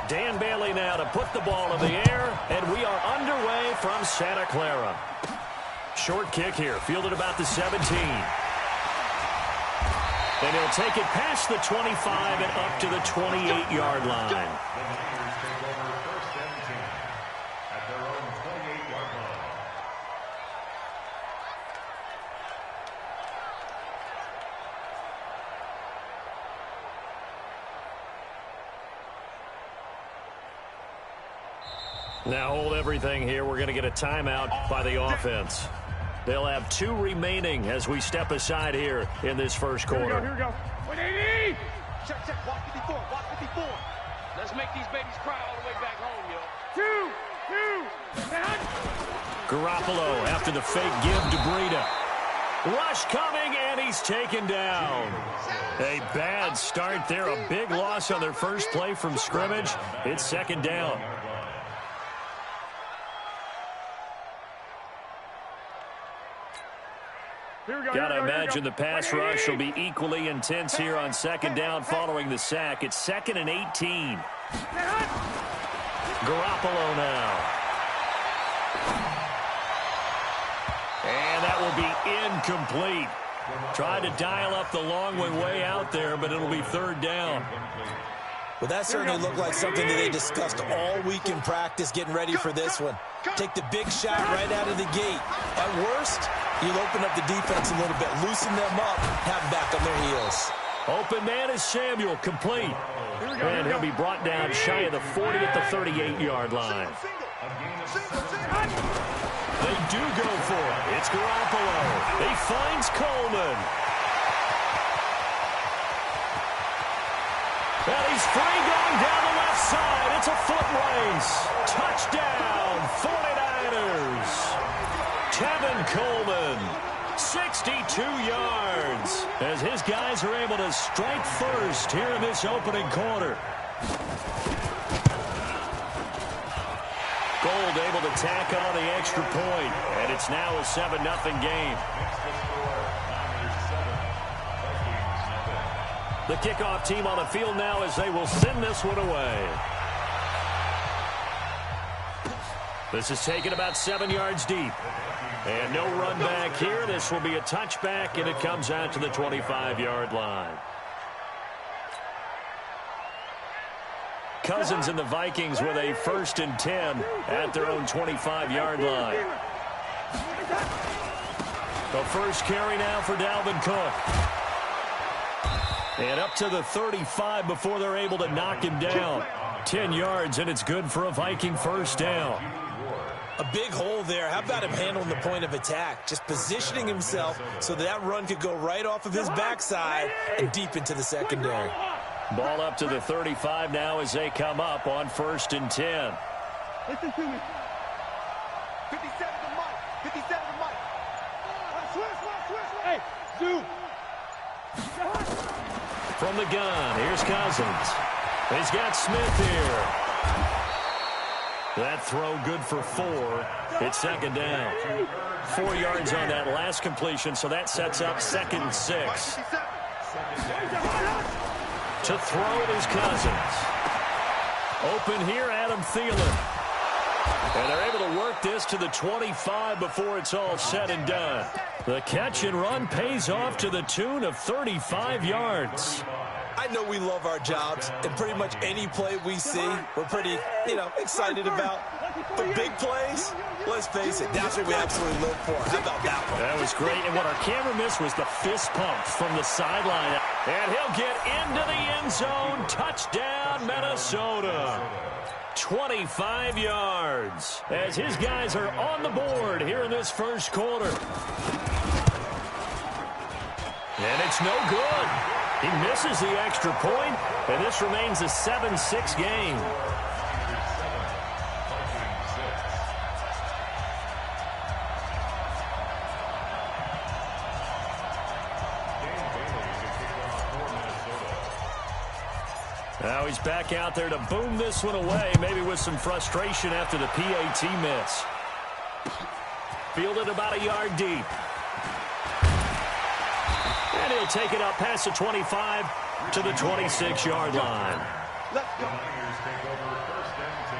Dan Bailey now to put the ball in the air, and we are underway from Santa Clara. Short kick here, fielded about the 17. And he'll take it past the 25 and up to the 28-yard line. Now hold everything here. We're going to get a timeout by the offense. They'll have 2 remaining as we step aside here in this first quarter. Here we go. 180. Check. Walk 54. Let's make these babies cry all the way back home, yo. 2. Garoppolo after the fake give to Breida. Rush coming, and he's taken down. A bad start there. A big loss on their first play from scrimmage. It's second down. Gotta imagine the pass rush will be equally intense here on second down following the sack. It's 2nd and 18. Garoppolo now. And that will be incomplete. Tried to dial up the long way out there, but it'll be 3rd down. Well, that certainly looked like something that they discussed all week in practice getting ready for this one. Take the big shot right out of the gate. At worst, you'll open up the defense a little bit, loosen them up, have them back on their heels. Open man is Samuel, complete. And he'll be brought down shy of the 40 at the 38-yard line. They do go for it. It's Garoppolo. He finds Coleman. And he's free going down the left side. It's a foot race. Touchdown, 49ers. Tevin Coleman, 62 yards, as his guys are able to strike first here in this opening quarter. Gold able to tack on the extra point, and it's now a 7-0 game. The kickoff team on the field now as they will send this one away. This is taken about 7 yards deep. And no run back here. This will be a touchback, and it comes out to the 25-yard line. Cousins and the Vikings with a 1st and 10 at their own 25-yard line. The first carry now for Dalvin Cook. And up to the 35 before they're able to knock him down. 10 yards, and it's good for a Viking 1st down. A big hole there. How about him handling the point of attack? Just positioning himself so that run could go right off of his backside and deep into the secondary. Ball up to the 35 now as they come up on 1st and 10. Listen to me. 57 to Mike. 57 to Mike. Switch. Hey, Zoo. From the gun, here's Cousins. He's got Smith here. That throw good for 4. It's 2nd down. 4 yards on that last completion, so that sets up 2nd and 6. To throw it is Cousins. Open here, Adam Thielen. And they're able to work this to the 25 before it's all said and done. The catch and run pays off to the tune of 35 yards. I know we love our jobs, and pretty much any play we see, we're pretty, excited about. But big plays, let's face it, that's what we absolutely live for. How about that one? That was great, and what our camera missed was the fist pump from the sideline. And he'll get into the end zone. Touchdown, Minnesota. 25 yards as his guys are on the board here in this first quarter. And it's no good. He misses the extra point, and this remains a 7-6 game. Now he's back out there to boom this one away, maybe with some frustration after the PAT miss. Fielded about a yard deep. And he'll take it up past the 25 to the 26-yard line. Let's go. The Niners take over 1st and 10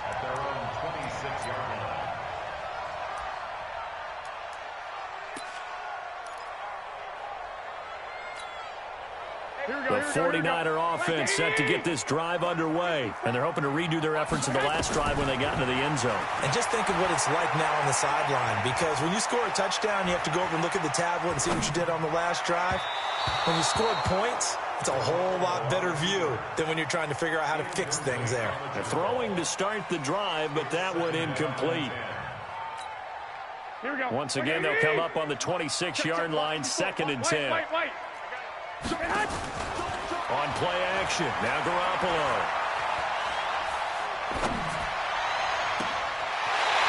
at their own 26-yard line. The 49er offense set to get this drive underway, and they're hoping to redo their efforts in the last drive when they got into the end zone. And just think of what it's like now on the sideline, because when you score a touchdown, you have to go over and look at the tablet and see what you did on the last drive. When you scored points, it's a whole lot better view than when you're trying to figure out how to fix things there. They're throwing to start the drive, but that one incomplete. Once again, they'll come up on the 26-yard line, 2nd and 10. On play action, now Garoppolo.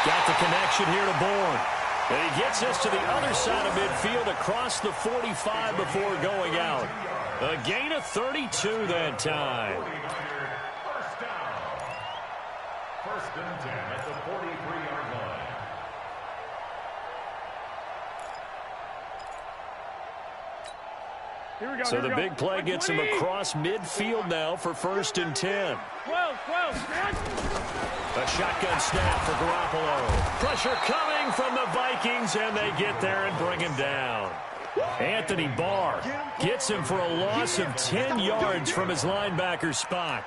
Got the connection here to Bourne. And he gets us to the other side of midfield across the 45 before going out. A gain of 32 that time. First down. 1st and 10 at the 43-yard line. So the big play gets him across midfield now for 1st and 10. A shotgun snap for Garoppolo. Pressure coming from the Vikings, and they get there and bring him down. Anthony Barr gets him for a loss of 10 yards from his linebacker spot.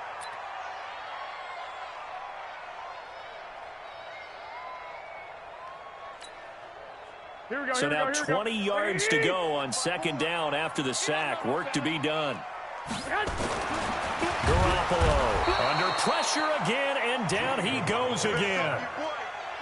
So now 20 yards to go on 2nd down after the sack. Work to be done. Garoppolo under pressure again, and down he goes again.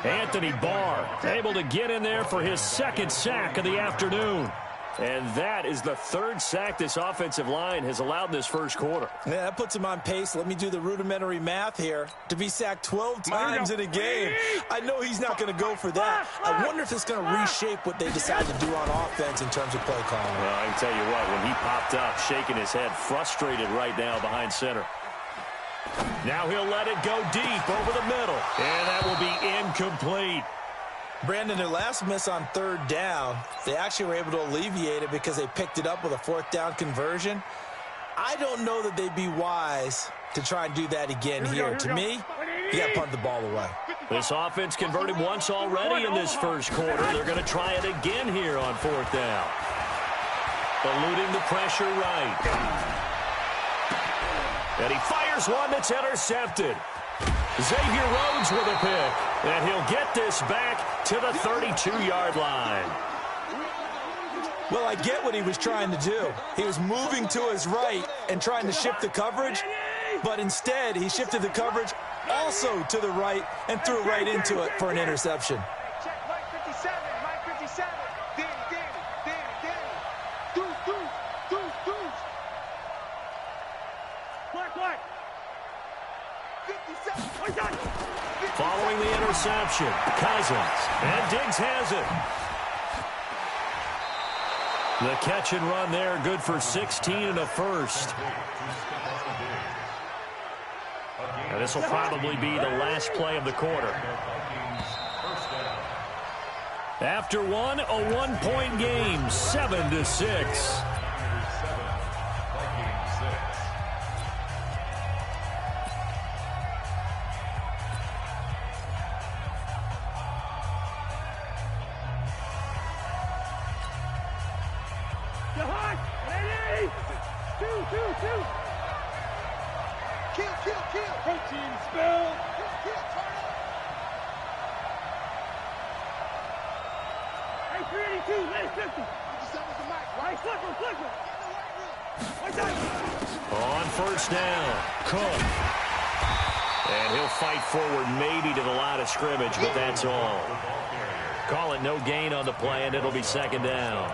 Anthony Barr able to get in there for his 2nd sack of the afternoon. And that is the 3rd sack this offensive line has allowed this 1st quarter. Yeah, that puts him on pace. Let me do the rudimentary math here. To be sacked 12 times in a game, I know he's not going to go for that. I wonder if it's going to reshape what they decide to do on offense in terms of play calling. Well, I can tell you what, when he popped up, shaking his head, frustrated right now behind center. Now he'll let it go deep over the middle, and that will be incomplete. Brandon, their last miss on 3rd down, they actually were able to alleviate it because they picked it up with a 4th down conversion. I don't know that they'd be wise to try and do that again here. To me, you got to punt the ball away. This offense converted once already in this 1st quarter. They're going to try it again here on 4th down. Eluding the pressure right. And he fires one that's intercepted. Xavier Rhodes with a pick, and he'll get this back to the 32-yard line. Well, I get what he was trying to do. He was moving to his right and trying to shift the coverage, but instead he shifted the coverage also to the right and threw right into it for an interception. Check Mike 57, Mike 57. Danny. Deuce. Black. 57. Following the interception, Cousins, and Diggs has it. The catch and run there, good for 16 and a 1st. And this will probably be the last play of the quarter. After one, a 1-point game, 7-6. Kill. Protein spill. Kill, turn up. Hey, 382, late 50. 57's the mic, right? Flipper. On 1st down, Cook. And he'll fight forward maybe to the line of scrimmage, but that's all. Call it no gain on the play, and it'll be 2nd down.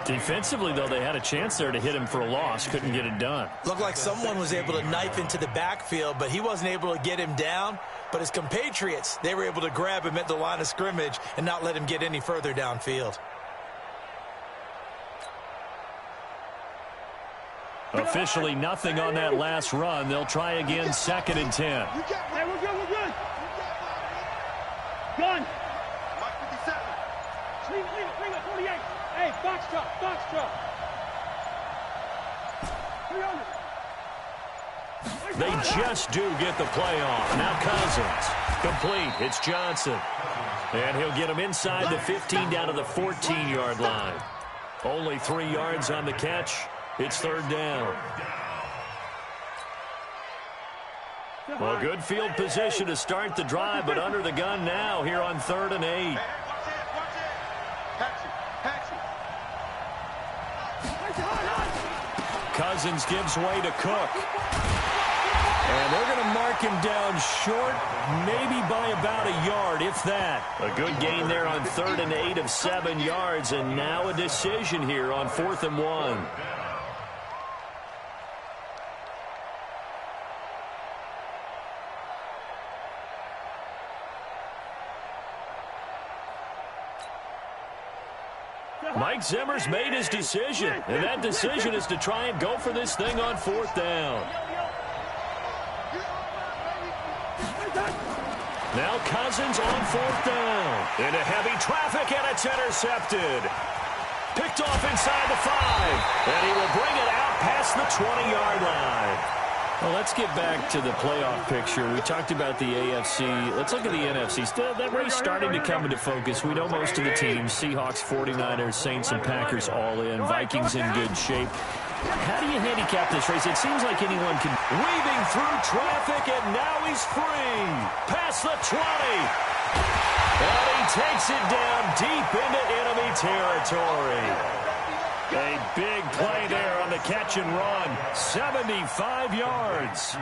Defensively, though, they had a chance there to hit him for a loss. Couldn't get it done. Looked like someone was able to knife into the backfield, but he wasn't able to get him down. But his compatriots, they were able to grab him at the line of scrimmage and not let him get any further downfield. Officially nothing on that last run. They'll try again, 2nd and 10. Hey, we're good. Gun. Mike 57. Swing up, 48. Hey, box truck. 300. They just do get the play off. Now Cousins. Complete. It's Johnson. And he'll get him inside the 15 down to the 14-yard line. Only 3 yards on the catch. It's third down. Well, good field position to start the drive, but under the gun now here on 3rd and 8. Cousins gives way to Cook. And they're going to mark him down short, maybe by about a yard, if that. A good gain there on 3rd and 8 of 7 yards, and now a decision here on 4th and 1. Mike Zimmer's made his decision, and that decision is to try and go for this thing on 4th down. Now Cousins on 4th down. Into heavy traffic, and it's intercepted. Picked off inside the 5, and he will bring it out past the 20-yard line. Well, let's get back to the playoff picture. We talked about the AFC. Let's look at the NFC. That race starting to come into focus. We know most of the teams, Seahawks, 49ers, Saints, and Packers all in. Vikings in good shape. How do you handicap this race? It seems like anyone can. Weaving through traffic, and now he's free. Past the 20. And he takes it down deep into enemy territory. A big play there on the catch and run. 75 yards.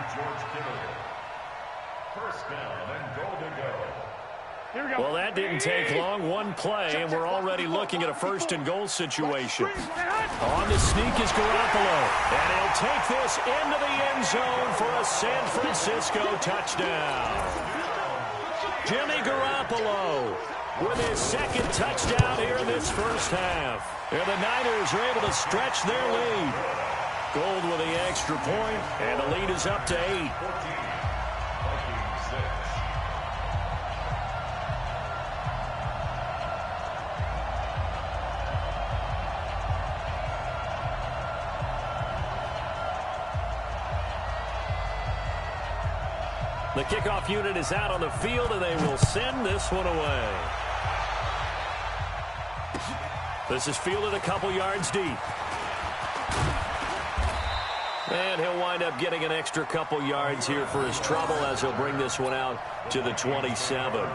First down and goal to go. Well, that didn't take long. One play, and we're already looking at a 1st and goal situation. On the sneak is Garoppolo. And he'll take this into the end zone for a San Francisco touchdown. Jimmy Garoppolo with his 2nd touchdown here in this first half. And the Niners are able to stretch their lead. Gold with the extra point, and the lead is up to 8. The kickoff unit is out on the field, and they will send this one away. This is fielded a couple yards deep. And he'll wind up getting an extra couple yards here for his trouble as he'll bring this one out to the 27.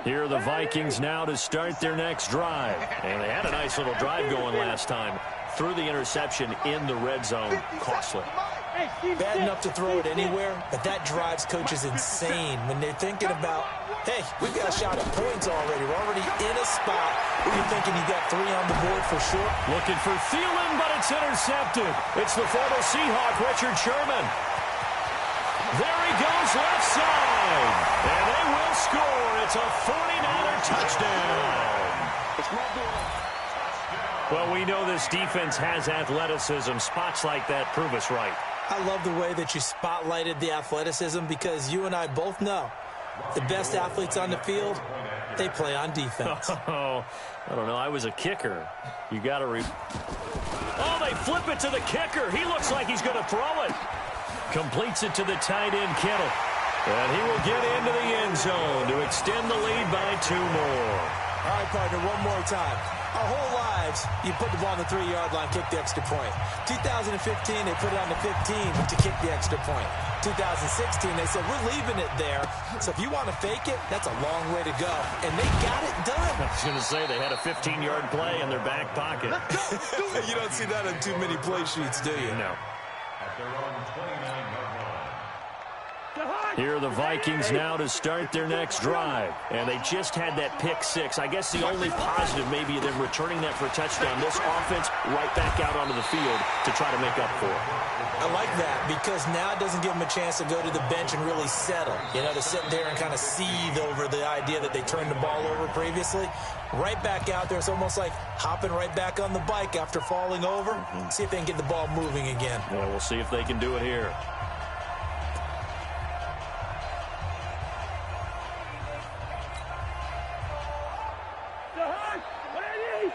Here are the Vikings now to start their next drive. And they had a nice little drive going last time. Threw the interception in the red zone. Costly. Bad enough to throw it anywhere, but that drives coaches insane when they're thinking about, hey, we've got a shot at points already. We're already in a spot where you're thinking you got 3 on the board for sure. Looking for Thielen, but it's intercepted. It's the former Seahawk, Richard Sherman. There he goes left side. And they will score. It's a 49er touchdown. Well, we know this defense has athleticism. Spots like that prove us right. I love the way that you spotlighted the athleticism because you and I both know the best athletes on the field, they play on defense. Oh, I don't know. I was a kicker. You got to Oh, they flip it to the kicker. He looks like he's going to throw it. Completes it to the tight end, Kittle. And he will get into the end zone to extend the lead by 2 more. All right, partner, one more time. Our whole lives, you put the ball on the 3-yard line, kick the extra point. 2015, they put it on the 15 to kick the extra point. 2016, they said, we're leaving it there. So if you want to fake it, that's a long way to go. And they got it done. I was going to say they had a 15-yard play in their back pocket. You don't see that on too many play sheets, do you? No. At their own 29-yard line. Here are the Vikings now to start their next drive. And they just had that pick 6. I guess the only positive maybe them returning that for a touchdown. This offense right back out onto the field to try to make up for it. I like that because now it doesn't give them a chance to go to the bench and really settle. You know, to sit there and kind of seethe over the idea that they turned the ball over previously. Right back out there. It's almost like hopping right back on the bike after falling over. See if they can get the ball moving again. Yeah, we'll see if they can do it here.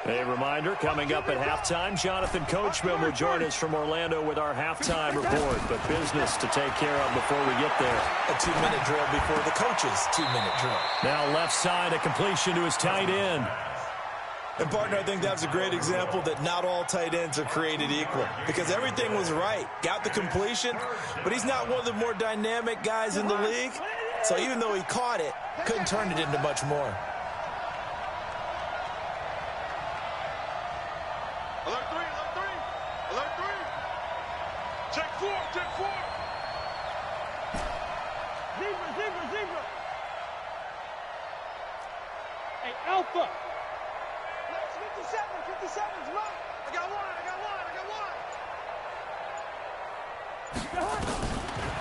A reminder, coming up at halftime, Jonathan Coachman will join us from Orlando with our halftime report. But business to take care of before we get there. A 2-minute drill before the coach's 2-minute drill. Now left side, a completion to his tight end. And, partner, I think that was a great example that not all tight ends are created equal. Because everything was right. Got the completion, but he's not one of the more dynamic guys in the league. So even though he caught it, couldn't turn it into much more. Alert three, alert three, alert three. Check four, check four. Zebra, zebra, zebra. Hey, Alpha. 57's right. I got one, I got one, I got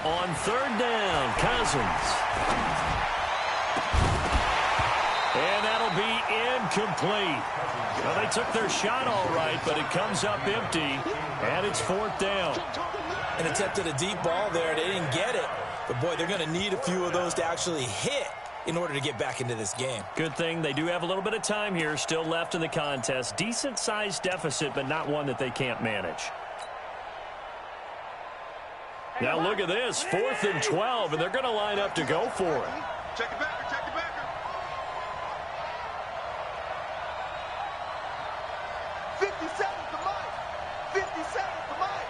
one. On third down, Cousins. And that'll be incomplete. Well, they took their shot all right, but it comes up empty, and it's fourth down. And attempted a deep ball there. They didn't get it. But, boy, they're going to need a few of those to actually hit in order to get back into this game. Good thing they do have a little bit of time here still left in the contest. Decent-sized deficit, but not one that they can't manage. Now look at this, 4th and 12, and they're going to line up to go for it. Check it back, check it back. 57 to Mike. 57 to Mike.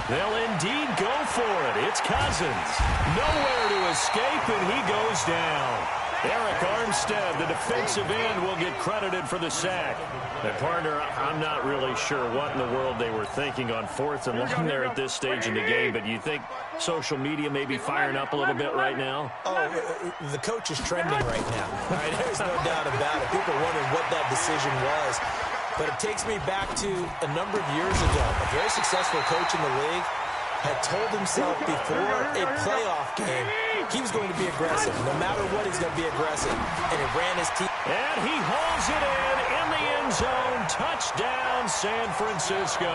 They'll indeed go for it. It's Cousins. Nowhere to escape, and he goes down. Eric Armstead, the defensive end, will get credited for the sack. And, partner, I'm not really sure what in the world they were thinking on 4th and long there at this stage in the game, but you think social media may be firing up a little bit right now? Oh, the coach is trending right now. All right, there's no doubt about it. People wondering what that decision was. But it takes me back to a number of years ago. A very successful coach in the league had told himself before a playoff game he was going to be aggressive. No matter what, he's going to be aggressive. And it ran his team. And he hauls it in the end zone. Touchdown, San Francisco.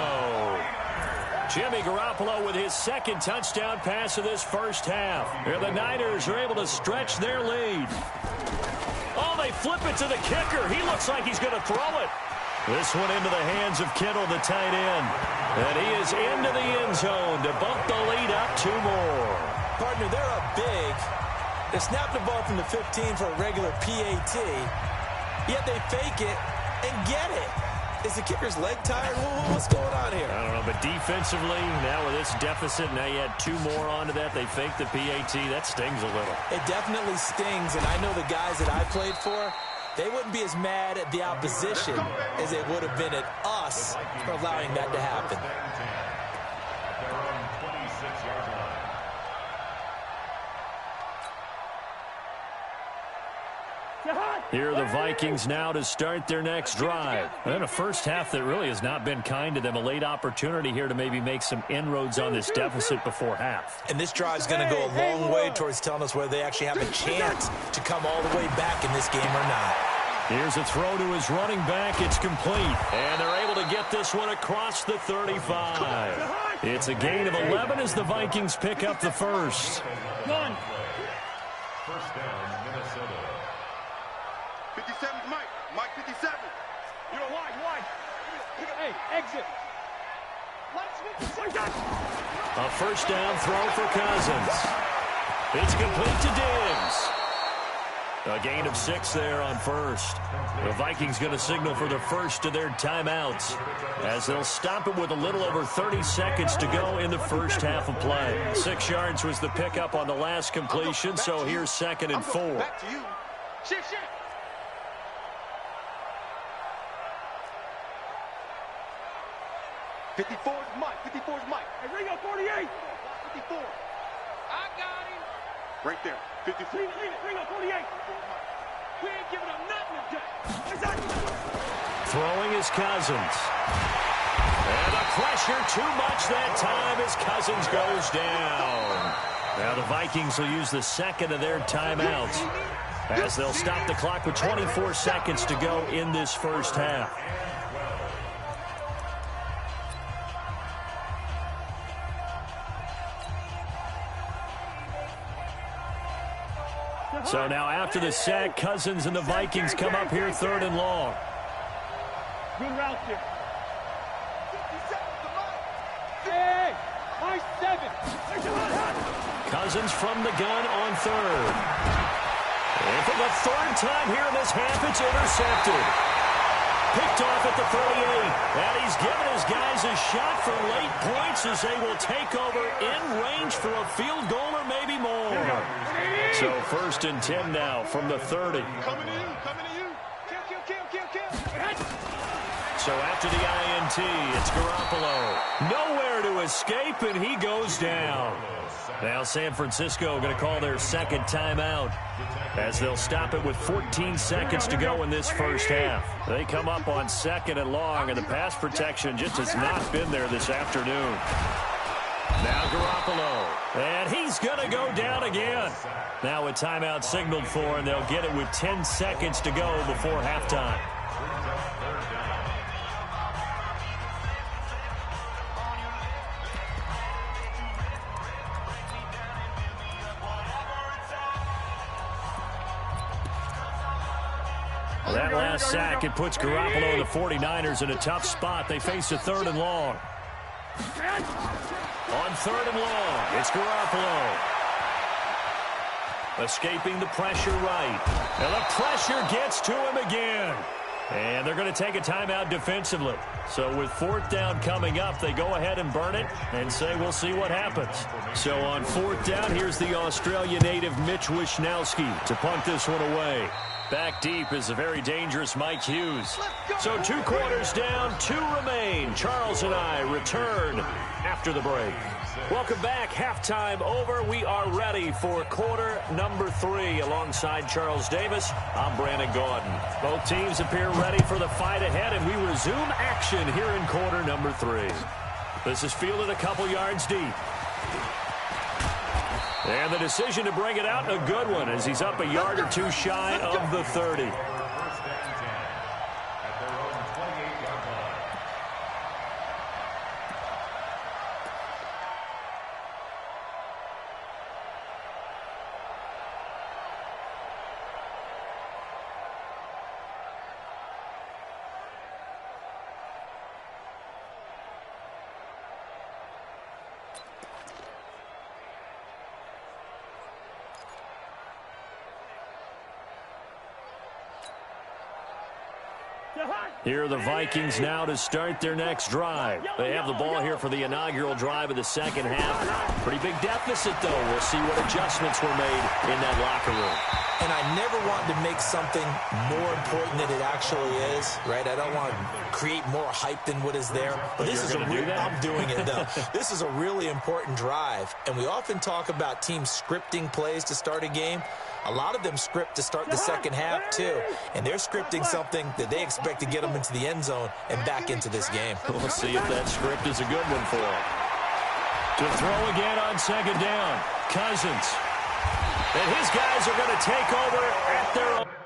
Jimmy Garoppolo with his second touchdown pass of this first half. And the Niners are able to stretch their lead. Oh, they flip it to the kicker. He looks like he's going to throw it. This one into the hands of Kittle, the tight end. And he is into the end zone to bump the lead up 2 more. Partner, they're up big. They snap the ball from the 15 for a regular PAT, yet they fake it and get it. Is the kicker's leg tired? What's going on here? I don't know, but defensively, now with this deficit, now you add 2 more onto that. They fake the PAT. That stings a little. It definitely stings, and I know the guys that I played for, they wouldn't be as mad at the opposition as they would have been at us for allowing that to happen. Here are the Vikings now to start their next drive. And a first half that really has not been kind to them. A late opportunity here to maybe make some inroads on this deficit before half. And this drive's going to go a long way towards telling us whether they actually have a chance to come all the way back in this game or not. Here's a throw to his running back. It's complete. And they're able to get this one across the 35. It's a gain of 11 as the Vikings pick up the first. One. First down, Minnesota. 57's Mike. Mike 57. You know, wide. Hey, exit. A first down throw for Cousins. It's complete to Diggs. A gain of 6 there on first. The Vikings going to signal for the first of their timeouts as they'll stop it with a little over 30 seconds to go in the first half of play. 6 yards was the pickup on the last completion, so here's 2nd and 4. Back to you. Shift. 54's Mike. Hey, Ringo, 48. 54. I got him. Right there. 54. Ringo, 48. We ain't giving up nothing today. Throwing is Cousins. And the pressure too much that time as Cousins goes down. Now the Vikings will use the second of their timeouts as they'll stop the clock with 24 seconds to go in this first half. So now after the sack, Cousins and the Vikings come up here 3rd and long. Good route there. 57, come on. Hey, high 7. Cousins from the gun on third. And for the third time here in this half, it's intercepted. Picked off at the 38. And he's given his guys a shot for late points as they will take over in range for a field goal or maybe more. So 1st and 10 now from the 30. Coming to you, coming to you. Kill. So after the INT, it's Garoppolo. Nowhere to escape, and he goes down. Now San Francisco going to call their second timeout as they'll stop it with 14 seconds to go in this first half. They come up on 2nd and long, and the pass protection just has not been there this afternoon. Now Garoppolo, and he's going to go down again. Now a timeout signaled for, and they'll get it with 10 seconds to go before halftime. That last sack, it puts Garoppolo and the 49ers in a tough spot. They face a 3rd and long. On 3rd and long, it's Garoppolo. Escaping the pressure right. And the pressure gets to him again. And they're going to take a timeout defensively. So with 4th down coming up, they go ahead and burn it and say we'll see what happens. So on 4th down, here's the Australia native Mitch Wishnowski to punt this one away. Back deep is a very dangerous Mike Hughes. So 2 quarters down, 2 remain. Charles and I return after the break. Welcome back. Halftime over. We are ready for quarter number 3. Alongside Charles Davis, I'm Brandon Gaudin. Both teams appear ready for the fight ahead, and we resume action here in quarter number 3. This is fielded a couple yards deep. And the decision to bring it out, a good one, as he's up a yard or 2 shy of the 30. Here are the Vikings now to start their next drive. They have the ball here for the inaugural drive of the second half. Pretty big deficit, though. We'll see what adjustments were made in that locker room. And I never want to make something more important than it actually is, right? I don't want to create more hype than what is there. But this is I'm doing it, though. This is a really important drive. And we often talk about teams scripting plays to start a game. A lot of them script to start the second half, too. And they're scripting something that they expect to get them into the end zone and back into this game. We'll see if that script is a good one for them. To throw again on second down, Cousins. And his guys are going to take over at their own.